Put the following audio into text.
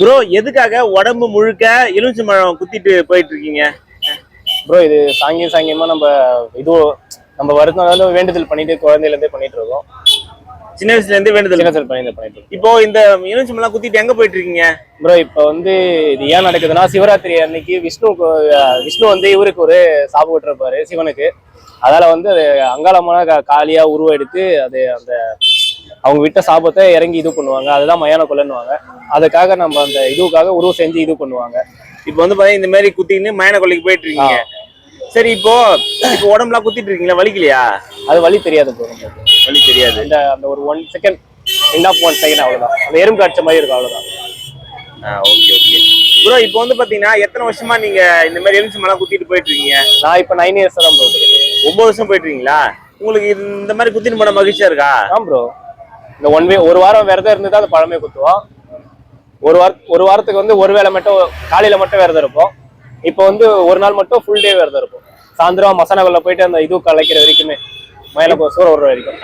Bro எதுக்காக உடம்பு முழுக்க எலுமிச்சை பழம் குத்திட்டு போயிட்டு இருக்கீங்க? ப்ரோ இது சாங்கியமா நம்ம இது நம்ம வருத்தம் வேண்டுதல் பண்ணிட்டு குழந்தையில இருந்தே பண்ணிட்டு இருக்கோம். சின்ன வயசுல இருந்து வேண்டுதல் பண்ணிட்டு இருக்கோம். இப்போ இந்த எலுமிச்சை பழம் குத்திட்டு எங்க போயிட்டு இருக்கீங்க ப்ரோ? இப்போ வந்து இது ஏன் நடக்குதுன்னா, சிவராத்திரி அன்னைக்கு விஷ்ணு வந்து இவருக்கு ஒரு சாபம் விட்டுருப்பாரு சிவனுக்கு. அதால வந்து அது அங்காளமான காளியா உருவம் எடுத்து அது அந்த அவங்க விட்ட சாபத்தை இறங்கி இது பண்ணுவாங்க. அதுதான் மயான கொள்ளைன்னுவாங்க. அதுக்காக நம்ம அந்த இதுக்காக உருவம் செஞ்சு இது பண்ணுவாங்க. இப்போ வந்து பாத்தீங்கன்னா இந்த மாதிரி குத்தின்னு மயான கொள்ளைக்கு போயிட்டு இருக்கீங்க. சரி, இப்போ உடம்புலாம் குத்திட்டு இருக்கீங்களா? வலிக்கலையா? அது வலி தெரியாது ப்ரோ. வலி தெரியாது. அந்த ஒரு 1 செகண்ட், எண்ட் ஆஃப் 1 செகண்ட், அவ்வளவுதான். அந்த எறும்பு காய்ச்ச மாதிரி இருக்கும், அவ்வளவுதான். Okay bro. இப்போ வந்து பாத்தீங்கன்னா எத்தனை வருஷமா நீங்க இந்த மாதிரி எலுமிச்சை பழம் குத்திட்டு போயிட்டு இருக்கீங்க? நான் இப்போ 9 இயர்ஸ் தான் ப்ரோ. 9 வருஷம் போயிட்டு இருக்கீங்களா? உங்களுக்கு இந்த மாதிரி குத்திட்டு போன மகிழ்ச்சியா இருக்கா? ப்ரோ, இந்த ஒரு வாரம் விரதம் இருந்து தான் அந்த பழமே குத்துவோம். ஒரு வாரத்துக்கு வந்து ஒரு வேளை மட்டும் காலையில மட்டும் விரதம் இருப்போம். இப்போ வந்து ஒரு நாள் மட்டும் ஃபுல் டே விரதம் இருப்போம். சாயந்தரம் மசாலாக்குள்ள போயிட்டு அந்த இது கலைக்கிற வரைக்குமே, மயில சூற வர்ற வரைக்கும்.